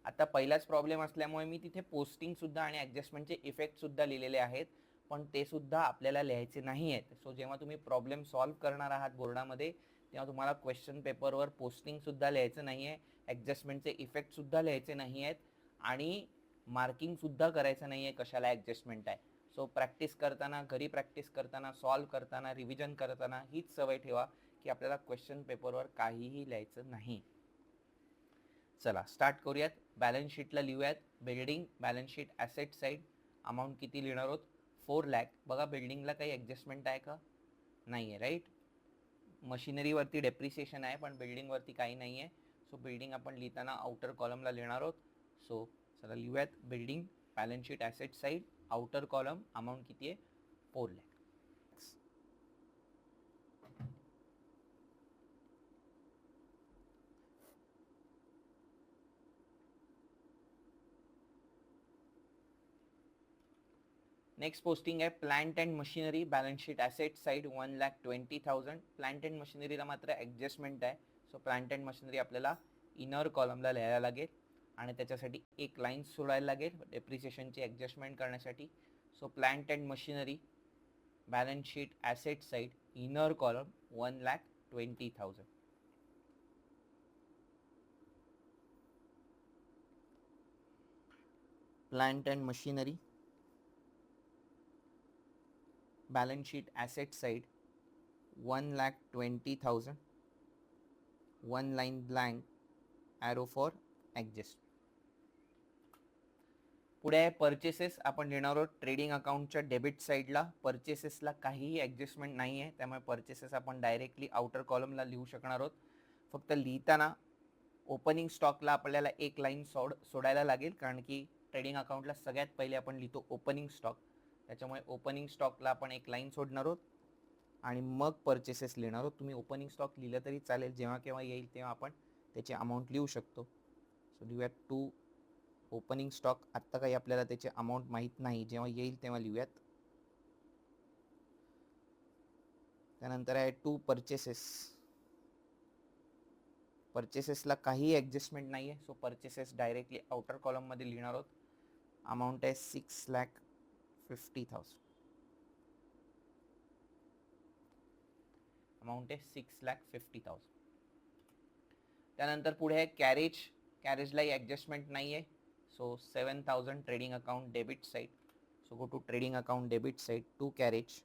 आता पहिलाच प्रॉब्लेम असल्यामुळे मी तिथे पोस्टिंगसुद्धा आणि ॲडजस्टमेंटचे इफेक्टसुद्धा लिहिलेले आहेत, पण ते सुद्धा आपल्याला लिहायचे नाही आहेत. सो जेव्हा तुम्ही प्रॉब्लेम सॉल्व्ह करणार आहात बोर्डामध्ये तेव्हा तुम्हाला क्वेश्चन पेपरवर पोस्टिंगसुद्धा लिहायचं नाही आहे, ॲडजस्टमेंटचे इफेक्टसुद्धा लिहायचे नाही आहेत आणि मार्किंगसुद्धा करायचं नाही आहे कशाला ॲडजस्टमेंट आहे. सो प्रॅक्टिस करताना, घरी प्रॅक्टिस करताना, सॉल्व्ह करताना, रिव्हिजन करताना हीच सवय ठेवा की आपल्याला क्वेश्चन पेपरवर काहीही लिहायचं नाही. चला स्टार्ट करूयात. बॅलन्स शीटला लिहूयात building, balance sheet asset side. Amount किती लिहिणार आहोत? 4 लाख. बघा बिल्डिंगला काही ॲडजस्टमेंट आहे का? नाही आहे, राईट. मशिनरीवरती डेप्रिसिएशन आहे पण बिल्डिंगवरती काही नाही आहे. सो बिल्डिंग आपण लिहिताना आउटर कॉलमला लिहिणार आहोत. सो चला लिहूयात building, balance sheet asset side, outer column. Amount किती आहे? 4 लाख. नेक्स्ट पोस्टिंग आहे plant and machinery, balance sheet asset side 1,20,000. Plant and मशिनरीला मात्र ॲडजस्टमेंट आहे. सो प्लांट अँड मशिनरी आपल्याला इनर कॉलमला लिहायला लागेल आणि त्याच्यासाठी एक लाईन सोडायला लागेल डेप्रिसिएशनची ॲडजस्टमेंट करण्यासाठी. So plant and machinery, balance sheet asset side, inner column 1,20,000. Plant and machinery, balance sheet asset side 1,20,000, one line blank, arrow for adjust. पुढे आहे परचेसेस. आपण लिहिणार आहोत ट्रेडिंग अकाउंटच्या डेबिट साईडला. परचेसेसला काहीही ॲडजस्टमेंट नाही आहे, त्यामुळे परचेसेस आपण डायरेक्टली आउटर कॉलमला लिहू शकणार आहोत. फक्त लिहिताना ओपनिंग स्टॉकला आपल्याला एक लाईन सोडायला लागेल, कारण की ट्रेडिंग अकाउंटला सगळ्यात पहिले आपण लिहितो ओपनिंग स्टॉक. त्याच्यामुळे ओपनिंग स्टॉकला आपण एक लाईन सोडणार आहोत आणि मग परचेसेस लिहिणार आहोत. तुम्ही ओपनिंग स्टॉक लिहिलं तरी चालेल, जेव्हा केव्हा येईल तेव्हा आपण त्याची अमाऊंट लिहू शकतो. सो लिहूयात टू ओपनिंग स्टॉक. आत्ता काही आपल्याला त्याची अमाऊंट माहीत नाही, जेव्हा येईल तेव्हा लिहूयात. त्यानंतर आहे टू परचेसेस. परचेसेसला काही ॲडजस्टमेंट नाही आहे, सो परचेसेस डायरेक्टली आउटर कॉलममध्ये लिहिणार आहोत. अमाऊंट आहे 6,50,000. अमाऊंट आहे 6,50,000. त्यानंतर पुढे आहे कॅरेज. कॅरेजलाही ॲडजस्टमेंट नाही आहे. So 7,000 trading account debit side. So go to trading account debit side to carriage.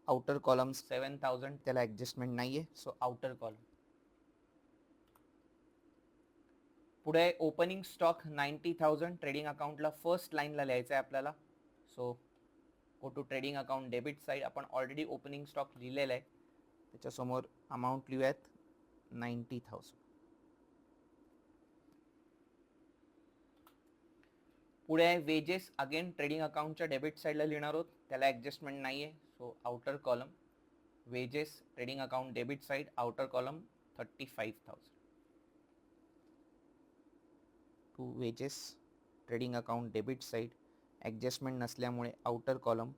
Outer column 7,000, त्याला ॲडजस्टमेंट नाही आहे, सो आउटर कॉलम. पुढे ओपनिंग स्टॉक 90,000 ट्रेडिंग अकाउंटला फर्स्ट लाईनला लिहायचं आहे आपल्याला. So go to trading account debit side. आपण ऑलरेडी ओपनिंग स्टॉक लिहिलेला आहे, त्याच्यासमोर अमाऊंट लिहूयात 90,000. पुढे आहे वेजेस. अगेन ट्रेडिंग अकाउंटच्या डेबिट साईडला लिहिणार आहोत, त्याला ॲडजस्टमेंट नाही आहे, so outer column. Wages trading account debit side, outer column 35,000. To wages trading account debit side, adjustment नसल्यामुळे आउटर कॉलम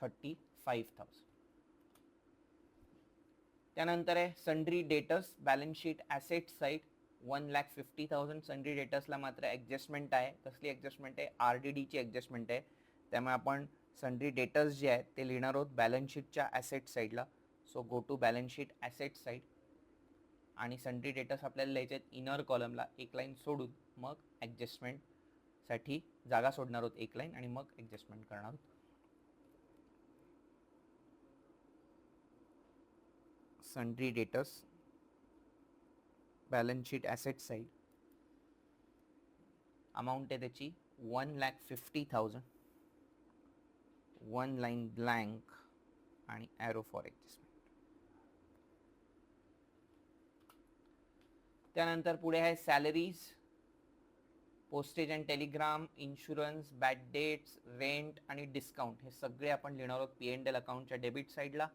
35,000. त्यानंतर आहे sundry debtors, balance sheet asset side 1,50,000. Sundry डेटर्सला मात्र ॲडजस्टमेंट आहे. कसली ॲडजस्टमेंट आहे? RDDची ॲडजस्टमेंट आहे. त्यामुळे आपण सन्ड्री डेटर्स जे आहेत ते लिहिणार आहोत बॅलन्स शीटच्या ॲसेट साईडला. So go to balance sheet asset side आणि सन्ड्री डेटर्स आपल्याला लिहायचे आहेत इनर कॉलमला एक लाईन सोडून, मग ॲडजस्टमेंटसाठी जागा सोडणार आहोत एक लाईन आणि मग ॲडजस्टमेंट करणार आहोत. Sundry debtors, balance sheet asset side, amount आहे त्याची 1,50,000, 1 लाईन ब्लँक आणि ॲरो फॉर ॲडजस्टमेंट. त्यानंतर पुढे आहे salaries, postage and telegram, insurance, bad debts, rent आणि डिस्काउंट हे सगळे आपण लिहिणार आहोत P&L अकाउंटच्या डेबिट साईडला.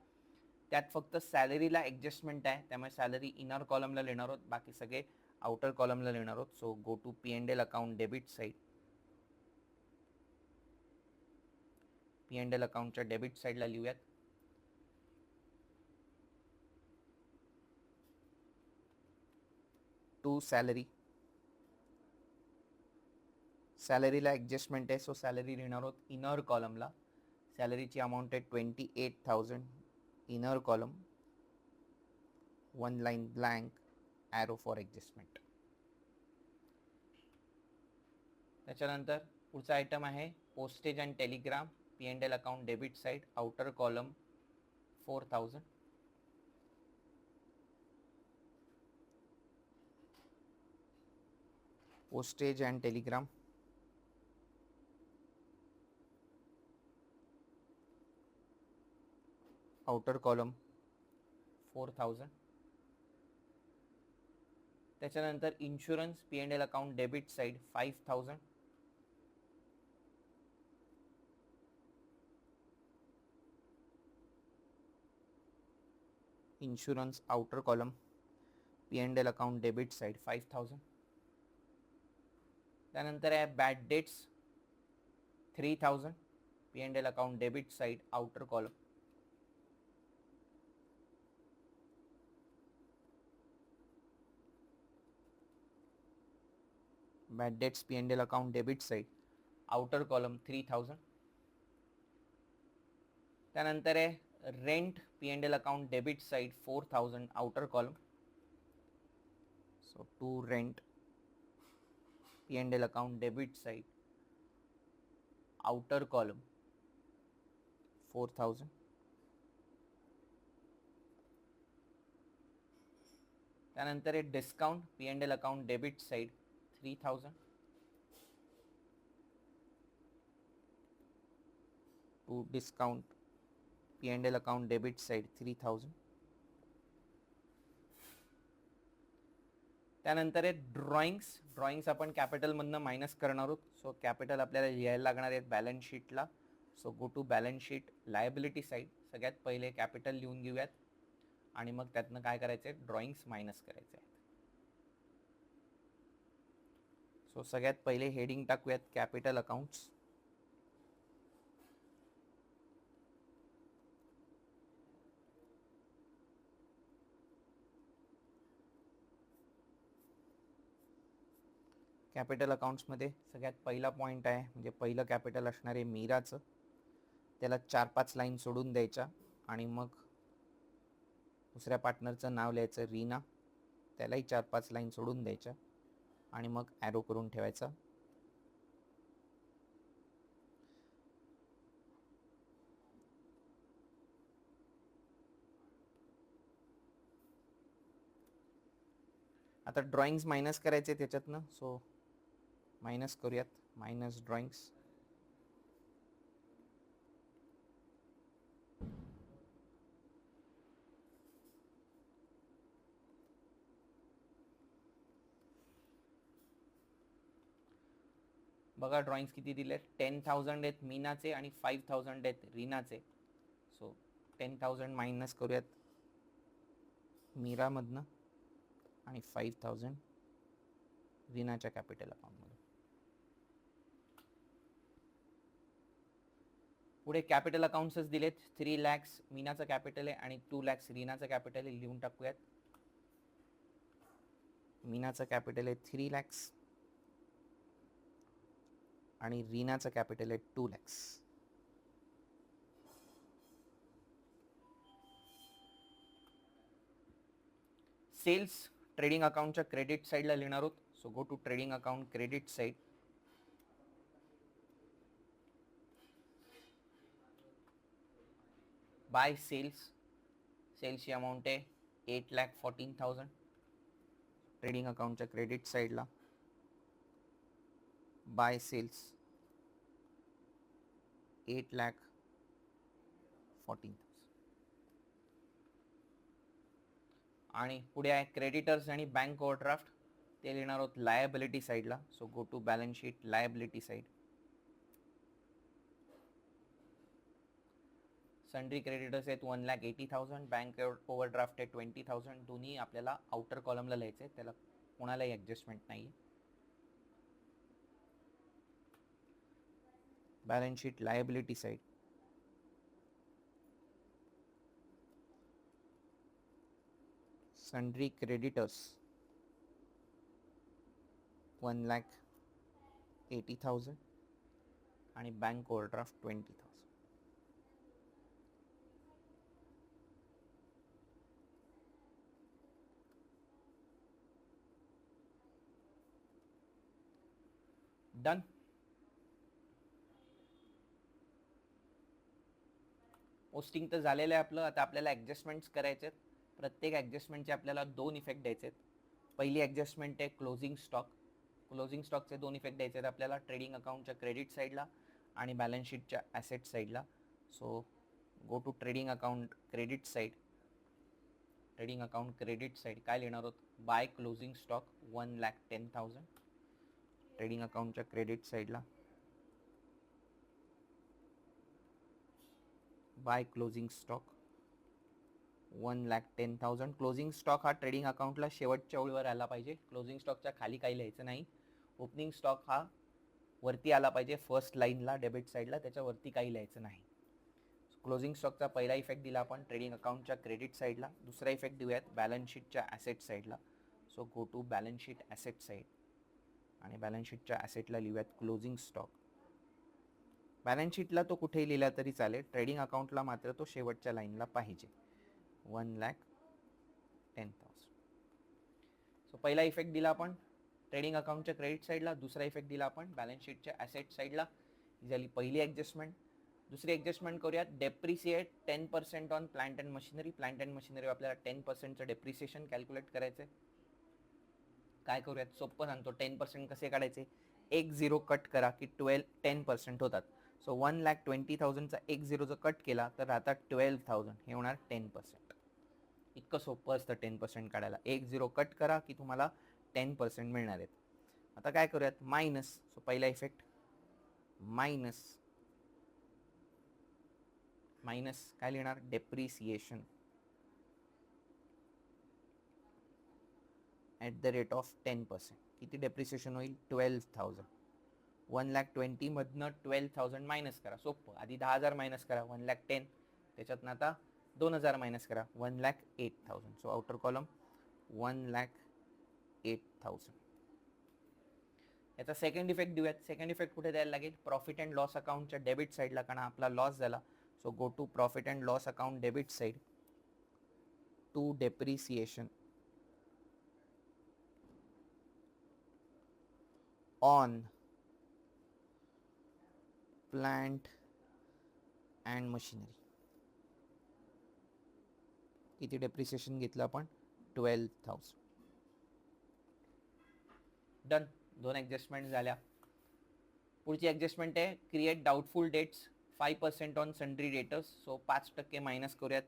त्यात फक्त सॅलरीला ॲडजस्टमेंट आहे, त्यामुळे सॅलरी इनर कॉलमला लिहिणार आहोत, बाकी सगळे आउटर कॉलमला लिहिणार आहोत. So go to P&L account debit side. P&L अकाउंटच्या डेबिट साईडला लिहूयात टू सॅलरी. सॅलरीला ॲडजस्टमेंट आहे, सो सॅलरी लिहिणार आहोत इनर कॉलमला. सॅलरीची अमाऊंट आहे 28,000, inner column, 1 line blank, arrow for adjustment. त्याच्यानंतर पुढचा आयटम आहे postage and telegram, P&L account debit side, outer column 4,000. Postage and telegram, outer column 4,000. त्याच्यानंतर insurance, P&L account debit side 5,000. Insurance outer column, P&L account debit side 5,000. त्यानंतर आहे bad debts 3,000, P&L account debit side, outer column. Bad debts P&L account debit side, outer column 3,000. त्यानंतर आहे rent, P&L account debit side 4,000, outer column. So to rent, P&L account debit side, outer column 4,000. त्यानंतर आहे discount, P&L account debit side 3,000. To discount, P&L account debit side 3,000. त्यानंतर आहे drawings आपण कॅपिटलमधनं minus करणार आहोत. So capital आपल्याला लिहायला लागणार आहेत बॅलन्स शीटला. So go to balance sheet, liability side. सगळ्यात पहिले कॅपिटल लिहून घेऊयात आणि मग त्यातनं काय करायचं आहे, ड्रॉइंग्स मायनस करायचे आहेत. सो सगळ्यात पहिले हेडिंग टाकूयात कॅपिटल अकाउंट्स. कॅपिटल अकाउंट्समध्ये सगळ्यात पहिला पॉईंट आहे, म्हणजे पहिलं कॅपिटल असणार आहे मीराचं. त्याला 4-5 लाईन सोडून द्यायच्या आणि मग दुसऱ्या पार्टनरचं नाव लिहायचं रीना, त्यालाही 4-5 लाईन सोडून द्यायच्या आणि मग ॲरो करून ठेवायचा. आता ड्रॉइंग्स मायनस करायचे त्याच्यातनं. सो मायनस करूयात, मायनस ड्रॉइंग्स. बघा ड्रॉइंग्स किती दिले आहेत, 10,000 आहेत मीनाचे आणि 5,000 आहेत रीनाचे. सो 10,000 मायनस करूयात मीरामधनं आणि 5,000 रीनाच्या कॅपिटल अकाउंटमधून. पुढे कॅपिटल अकाउंट्सच दिलेत. 3 lakhs मीनाचं कॅपिटल आहे आणि 2 lakhs रीनाचं कॅपिटल आहे. लिहून टाकूयात. मीनाचं कॅपिटल आहे 3 lakhs आणि रीनाचं कॅपिटल आहे 2 lakhs. सेल्स ट्रेडिंग अकाउंटच्या क्रेडिट साईडला लिहिणार आहोत. So go to trading account credit side. By सेल्सची अमाऊंट आहे 8,14,000 ट्रेडिंग अकाउंटच्या क्रेडिट साईडला. By sales 8,14,000. आणि पुढे आहे क्रेडिटर्स आणि बँक ओव्हरड्राफ्ट, ते लिहिणार आहोत लायबिलिटी साईडला. So go to balance sheet liability side. Sundry creditors आहेत 1,80,000, बँक ओव्हरड्राफ्ट आहे 20,000. दोन्ही आपल्याला आउटर कॉलमला लिहायचे, त्याला कोणालाही ॲडजस्टमेंट नाही. Balance sheet liability side. Sundry creditors 1,80,000 आणि बँक ओव्हरड्राफ्ट 20,000. डन. पोस्टिंग तर झालेलं आहे आपलं. आता आपल्याला ॲडजस्टमेंट्स करायचे आहेत. प्रत्येक ॲडजस्टमेंटचे आपल्याला 2 इफेक्ट द्यायचे आहेत. पहिली ॲडजस्टमेंट आहे क्लोजिंग स्टॉक. क्लोजिंग स्टॉकचे 2 इफेक्ट द्यायचे आहेत आपल्याला ट्रेडिंग अकाउंटच्या क्रेडिट साईडला आणि बॅलन्स शीटच्या ॲसेट साईडला. So go to trading account credit side. Trading account credit side काय लिहिणार आहोत? बाय क्लोजिंग स्टॉक 1,10,000 ट्रेडिंग अकाउंटच्या क्रेडिट साईडला. By closing stock 1,10,000. Closing stock हा ट्रेडिंग अकाउंटला शेवटच्या ओळीवर आला पाहिजे. क्लोजिंग स्टॉकच्या खाली काही लिहायचं नाही. ओपनिंग स्टॉक हा वरती आला पाहिजे फर्स्ट लाईनला डेबिट साईडला, त्याच्यावरती काही लिहायचं नाही. क्लोजिंग स्टॉकचा पहिला इफेक्ट दिला आपण ट्रेडिंग अकाउंटच्या क्रेडिट साईडला. दुसरा इफेक्ट देऊयात बॅलन्स शीटच्या ॲसेट साईडला. So go to balance sheet asset side आणि बॅलन्स शीटच्या ॲसेटला लिहूयात क्लोजिंग स्टॉक. बॅलन्स शीटला तो कुठेही लिहिला तरी चालेल, ट्रेडिंग अकाउंटला मात्र तो शेवटच्या लाईनला पाहिजे. 1,10,000. सो पहिला इफेक्ट दिला आपण ट्रेडिंग अकाउंटच्या क्रेडिट साईडला. दुसरा इफेक्ट दिला आपण बॅलन्स शीटच्या ॲसेट साईडला. ही झाली पहिली ॲडजस्टमेंट. दुसरी ॲडजस्टमेंट करूयात depreciate 10% on plant and machinery. Plant and machinery आपल्याला 10%चं डेप्रिसिएशन कॅल्क्युलेट करायचं आहे. काय करूयात? सोपं सांगतो. 10% कसे काढायचे? 1 कट करा की 10% होतात. सो 1,20,000चा 1 जर कट केला तर राहतात 12,000. हे होणार 10%. इतकं सोपं असतं 10% काढायला. 1 कट करा की तुम्हाला 10% मिळणार आहेत. आता काय करूयात? मायनस. सो पहिला इफेक्ट मायनस काय लिहिणार? Depreciation at the rate of 10%. किती डेप्रिसिएशन होईल? 12,000. 1,20,000 मधनं 12,000 मायनस करा. सोपं. आधी 10,000 मायनस करा 1,10,000. त्याच्यातनं आता 2,000 मायनस करा 1,08,000. So outer column 1,08,000. याचा सेकंड इफेक्ट देऊयात. सेकंड इफेक्ट कुठे द्यायला लागेल? प्रॉफिट अँड लॉस अकाउंटच्या डेबिट साईडला, कारण आपला लॉस झाला. So go to profit and loss account debit side to depreciation on plant and machinery. किती डेप्रिसिएशन घेतलं आपण? 12,000. डन. 2 ॲडजस्टमेंट झाल्या. पुढची ॲडजस्टमेंट आहे create doubtful debts 5% on sundry debtors. So 5% minus करूयात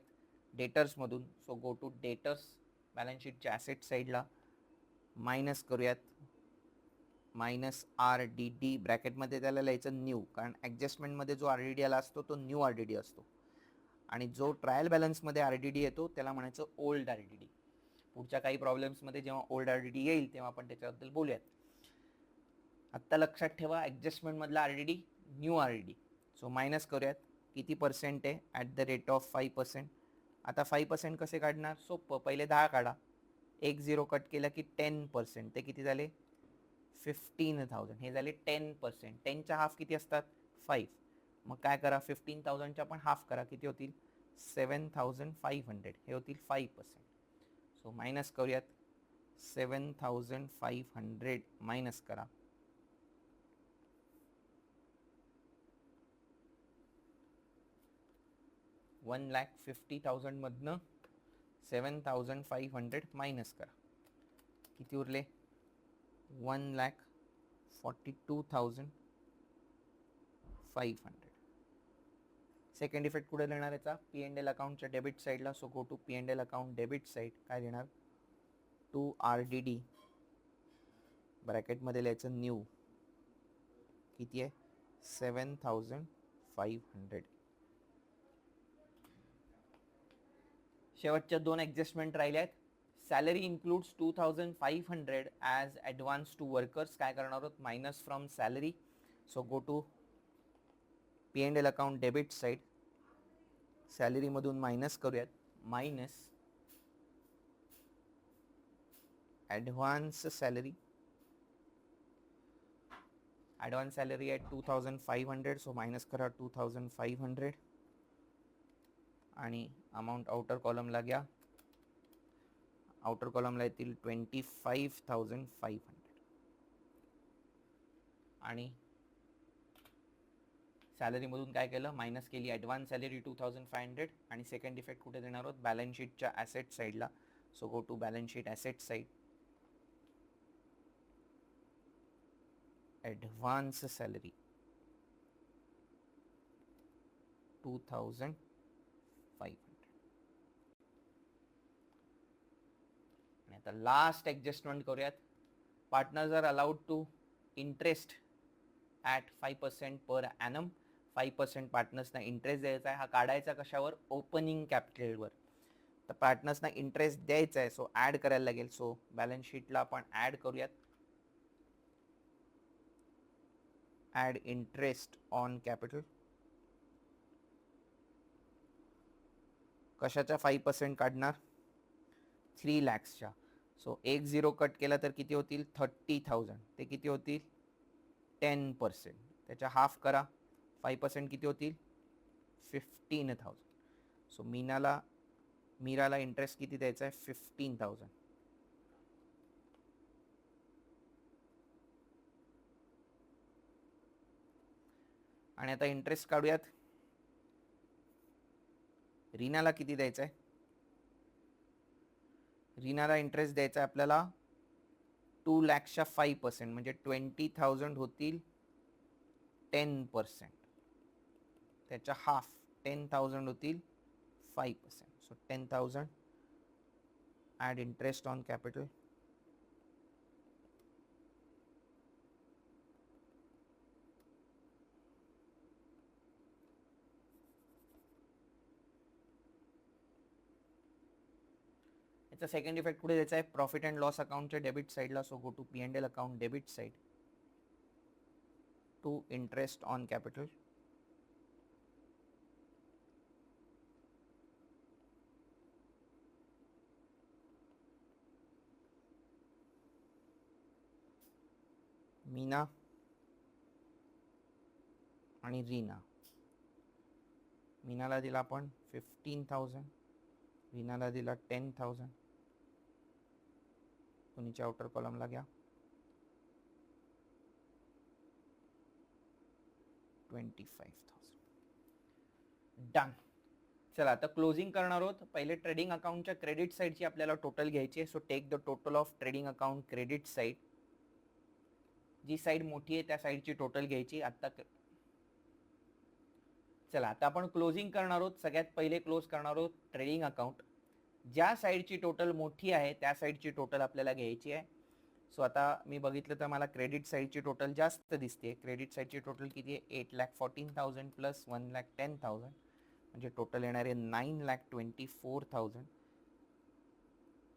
डेटर्समधून. So go to debtors balance शीटच्या asset साईडला. मायनस करूयात -RDD. ब्रॅकेटमध्ये त्याला लिहायचं न्यू, कारण ॲडजस्टमेंटमध्ये जो RDD आला असतो तो न्यू RDD असतो आणि जो ट्रायल बॅलन्समध्ये RDD येतो त्याला म्हणायचं ओल्ड RDD. पुढच्या काही प्रॉब्लेम्समध्ये जेव्हा ओल्ड RDD येईल तेव्हा आपण त्याच्याबद्दल बोलूयात. आत्ता लक्षात ठेवा ॲडजस्टमेंटमधला RDD new RDD. So minus करूयात. किती पर्सेंट आहे? At the rate of 5%. आता 5% कसे काढणार? सोपं. पहिले 10 काढा. 1 कट केलं की 10%. ते किती झाले? 15,000. हे झाले 10%. 10च्या हाफ किती असतात? 5. मग काय करा? 15,000च्या पण हाफ करा. किती होतील? 7,500. हे होतील 5%. सो मायनस करूयात. 7,500 मायनस करा. 1,50,000 मधनं 7,500 मायनस करा. किती उरले? 1,42,500. सेकंड इफेक्ट कुठे लिहिणार याचा? P&L अकाउंटच्या डेबिट साईडला. So go to P&L account debit side. काय लिहिणार? 2RDD ब्रॅकेटमध्ये लिहायचं न्यू. किती आहे? 7,500. शेवटच्या दोन ॲडजस्टमेंट राहिल्या आहेत. Salary includes 2,500 as advance to workers. काय करणार आहोत? Minus from salary. So go to P&L account debit side. सॅलरीमधून मायनस करूयात. Minus advance salary. Advance salary आहे 2,500. सो मायनस करा 2,500 आणि अमाऊंट आउटर कॉलमला घ्या. आउटर कॉलमला येतील 25,500 आणि सॅलरीमधून काय केलं? मायनस केली ॲडव्हान्स सॅलरी 2,500 आणि सेकंड इफेक्ट कुठे देणार आहोत? बॅलन्स शीटच्या ॲसेट साईडला. So go to balance sheet asset side. Advance salary 2,500 आणि आता लास्ट ॲडजस्टमेंट करूयात. Partners are allowed to interest at 5% per annum. 5% पार्टनर्सना इंटरेस्ट द्यायचा आहे. हा काढायचा कशावर? ओपनिंग कॅपिटलवर. तर पार्टनर्सना इंटरेस्ट द्यायचा आहे. सो ॲड करायला लागेल. सो बॅलन्स शीटला आपण ॲड करूयात. Add interest on capital. कशाच्या 5% काढणार? 3 lakhsच्या. सो 1 कट केला तर किती होतील? 30,000. ते किती होतील? 10%. त्याच्या हाफ करा. 5% किती होतील? 15,000. सो मीराला इंटरेस्ट किती द्यायचा आहे? 15,000. आणि आता इंटरेस्ट काढूयात. रीनाला किती द्यायचं आहे? रीनाला इंटरेस्ट द्यायचा आहे आपल्याला 2 lakhsच्या 5%, म्हणजे 20,000 होतील 10%. त्याच्या हाफ 10,000 होतील 5%. So 10,000 add interest on capital. याचा सेकंड इफेक्ट कुठे द्यायचा आहे? प्रॉफिट अँड लॉस अकाउंटच्या डेबिट साईडला. So go to P&L account debit side. To interest on capital. Meena आणि रीना. मीनाला दिला आपण 15,000. रीनाला दिला 10,000. दोन्हीच्या आउटर कॉलमला घ्या. 25,000. डन. चला आता क्लोजिंग करणार आहोत. पहिले ट्रेडिंग अकाउंटच्या क्रेडिट साईडची आपल्याला टोटल घ्यायची आहे. So take the total of trading account credit side. जी साईड मोठी आहे त्या साईडची टोटल घ्यायची. आता चला आता आपण क्लोजिंग करणार आहोत. सगळ्यात पहिले क्लोज करणार आहोत ट्रेडिंग अकाउंट. ज्या साईडची टोटल मोठी आहे त्या साईडची टोटल आपल्याला घ्यायची आहे. सो आता मी बघितलं तर मला क्रेडिट साईडची टोटल जास्त दिसते. क्रेडिट साईडची टोटल किती आहे? 8,14,000 प्लस 1,10,000, म्हणजे टोटल येणार आहे 9,24,000.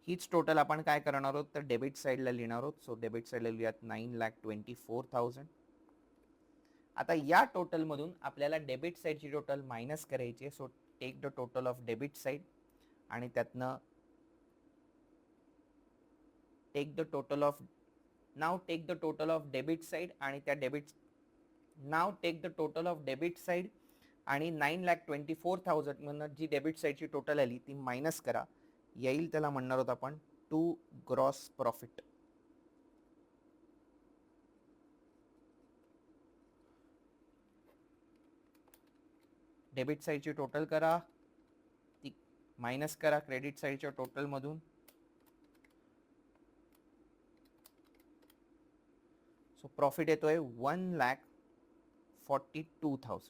हीच टोटल आपण काय करणार आहोत तर डेबिट साईडला लिहिणार आहोत. सो डेबिट साईडला लिहूयात 9,24,000. आता या टोटलमधून आपल्याला डेबिट साईडची टोटल मायनस करायची आहे. So take the total of debit side आणि त्यातनं take the total of debit side आणि त्या take the total of debit side आणि 9,24,000 मधनं जी डेबिट साईडची टोटल आली ती मायनस करा. येईल त्याला म्हणणार आहोत आपण टू ग्रॉस प्रॉफिट. डेबिट साईडची टोटल करा, ती मायनस करा क्रेडिट साईडच्या टोटल मधून. सो प्रॉफिट येतोय 1,42,000.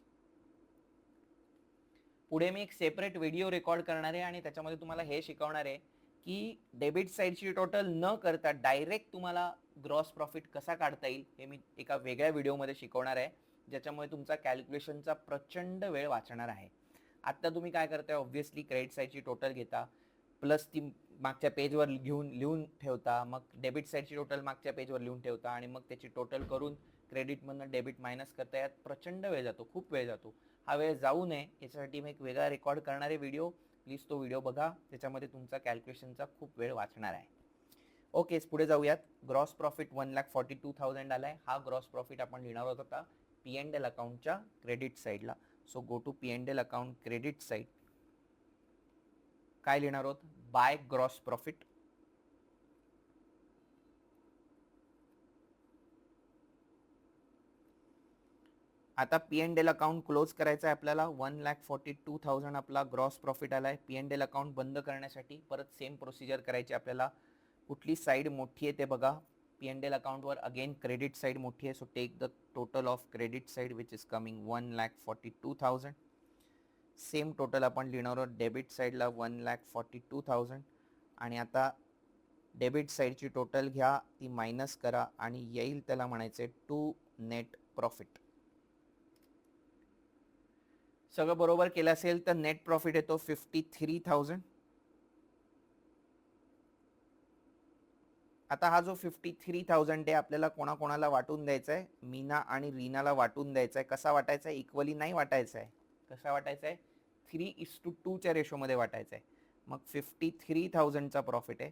पुढे मी एक सेपरेट व्हिडिओ रेकॉर्ड करणार आहे आणि त्याच्यामध्ये तुम्हाला हे शिकवणार आहे की डेबिट साईडची टोटल न करता डायरेक्ट तुम्हाला ग्रॉस प्रॉफिट कसा काढता येईल हे मी एका वेगळ्या व्हिडिओमध्ये शिकवणार आहे, ज्याच्यामुळे तुमचा कॅल्क्युलेशनचा प्रचंड वेळ वाचणार आहे. आता तुम्ही काय करताय, ऑब्व्हियसली क्रेडिट साईडची टोटल घेता, प्लस ती मागच्या पेजवर लिहून ठेवता, मग डेबिट साईडची टोटल मागच्या पेजवर लिहून ठेवता आणि मग त्याची टोटल करून क्रेडिटमधनं डेबिट मायनस करता. यात प्रचंड वेळ जातो, खूप वेळ जातो. हा वेळ जाऊ नये याच्यासाठी मी एक वेगळा रेकॉर्ड करणारे व्हिडिओ, प्लीज तो व्हिडिओ बघा, त्याच्यामध्ये तुमचा कॅल्क्युलेशनचा खूप वेळ वाचणार आहे. ओके, पुढे जाऊयात. ग्रॉस प्रॉफिट 1,42,000 आलाय. हा ग्रॉस प्रॉफिट आपण लिहिणार होता P&L अकाउंटच्या क्रेडिट साईडला. So go to P&L account credit side. काय लिहिणार आहोत, बाय ग्रॉस प्रॉफिट. आता P&L अकाउंट क्लोज करायचं आहे आपल्याला. 1,42,000 आपला ग्रॉस प्रॉफिट आलाय. P&L अकाउंट बंद करण्यासाठी परत सेम प्रोसिजर करायची आपल्याला. कुठली साईड मोठी आहे ते बघा. P&L अकाउंटवर अगेन क्रेडिट साईड मोठी आहे, so take the total of credit side which is coming 1,42,000. Same total आपण लिहिणार आहोत डेबिट साईडला 1,42,000. आणि आता डेबिट साईडची टोटल घ्या, ती मायनस करा आणि येईल त्याला म्हणायचे टू नेट प्रॉफिट. सगळं बरोबर केलं असेल तर नेट प्रॉफिट येतो 53,000. आता हा जो 53,000 आहे आपल्याला कोणाकोणाला वाटून द्यायचा आहे, मीना आणि रीनाला वाटून द्यायचा आहे. कसा वाटायचा आहे, इक्वली नाही वाटायचा आहे. कसा वाटायचा आहे, 3:2 च्या रेशोमध्ये वाटायचा आहे. मग 53,000चा प्रॉफिट आहे,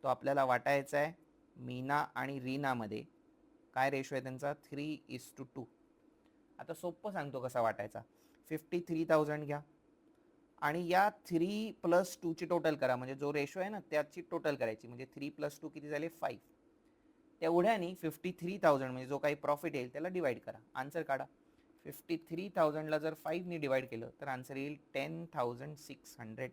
तो आपल्याला वाटायचा आहे मीना आणि रीनामध्ये. काय रेशो आहे त्यांचा, 3:2. आता सोपं सांगतो कसा वाटायचा. 53,000 घ्या आणि या 3 + 2 ची टोटल करा, म्हणजे जो रेशो आहे ना त्याची टोटल करायची. म्हणजे 3 + 2 किती झाले, 5. तेवढ्यानी 53,000 म्हणजे जो काही प्रॉफिट येईल त्याला डिवाइड करा, आन्सर काढा. 53,000 ला जर 5 ने डिवाइड केलं तर आन्सर येईल 10,600.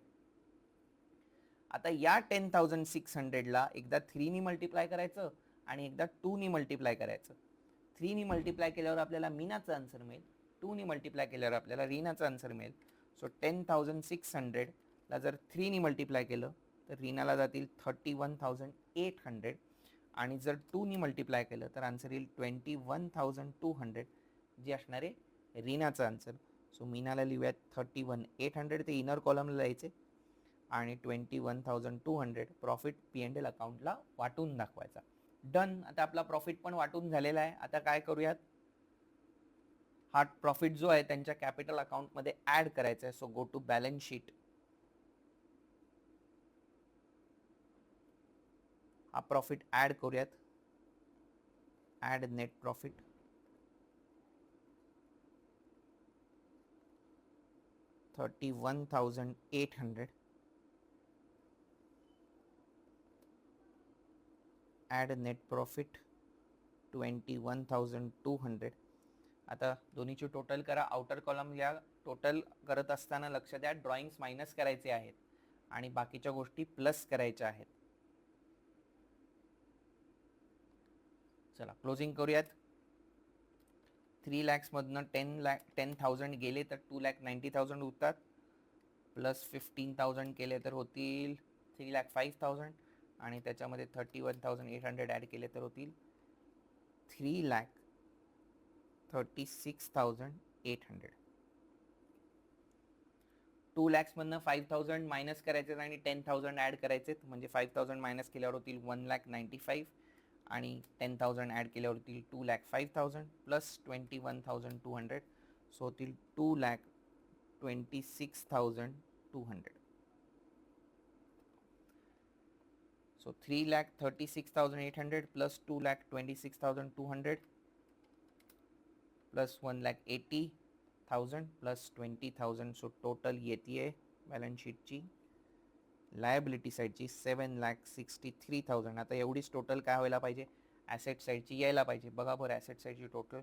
आता या 10,600 ला एकदा 3 ने मल्टिप्लाय करायचं आणि एकदा 2 ने मल्टिप्लाय करायचं. 3 ने मल्टिप्लाय केल्यावर आपल्याला मीनाचं आन्सर मिळेल, 2 ने मल्टिप्लाय केल्यावर आपल्याला रीनाचं आन्सर मिळेल. सो 10,600 ला जर 3 ने मल्टिप्लाय केलं तर रीनाला जातील 31,800 आणि जर 2 ने मल्टिप्लाय केलं तर आन्सर येईल 21,200, जे असणार आहे रीनाचं आन्सर. सो मीनाला लिहूयात 31,800, ते इनर कॉलमला लिहायचे आणि 21,200 प्रॉफिट P&L अकाउंटला वाटून दाखवायचा. डन. आता आपला प्रॉफिट पण वाटून झालेला आहे. आता काय करूयात, हा प्रॉफिट जो आहे त्यांच्या कॅपिटल अकाउंटमध्ये ऍड करायचा आहे. So go to balance sheet. हा प्रॉफिट ऍड करूयात. Add net profit. $31,800. Add net profit 21,200. आता दोन्हीची टोटल करा, आउटर कॉलम या. टोटल करत असताना लक्ष द्या ड्रॉइंग्स मायनस करायचे आहेत आणि बाकीच्या गोष्टी प्लस करायच्या आहेत. चला क्लोजिंग करूयात. 3 lakhs मधनं 10,000 गेले तर 2,90,000 उरतात. प्लस 15,000 केले तर होतील 3,05,000 आणि त्याच्यामध्ये 31,800 ऍड केले तर होतील 3,36,800. 2 lakhs मधनं 5,000 मायनस करायचे आणि 10,000 ऍड करायचे, म्हणजे 5,000 मायनस केल्यावर होतील 1,95,000 आणि 10,000 ऍड केल्यावर होतील 2,05,000 प्लस 21,200, सो होतील 2,26,200. So 3,36,800 plus 2,26,200 plus 1,80,000 plus 20,000. So total येती आहे बॅलन्स शीटची लायबिलिटी साईडची 7,63,000. आता एवढीच टोटल काय व्हायला पाहिजे, ॲसेट साईडची यायला पाहिजे. बघा बरं ॲसेट साईडची टोटल.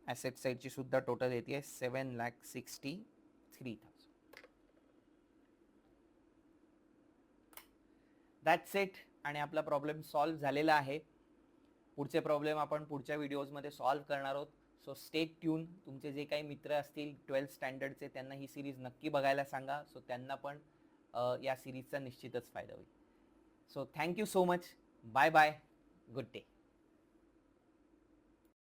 ॲसेट साईडची सुद्धा टोटल येते 7,63,000. That's it. आणि आपला प्रॉब्लेम सॉल्व्ह झालेला आहे. पुढचे प्रॉब्लेम आपण पुढच्या व्हिडिओजमध्ये सॉल्व्ह करणार आहोत. So stay tune. तुमचे जे काही मित्र असतील 12th स्टँडर्डचे त्यांना ही सिरीज नक्की बघायला सांगा. सो त्यांना पण या सिरीजचा निश्चितच फायदा होईल. So thank you so much. Bye bye. Good day.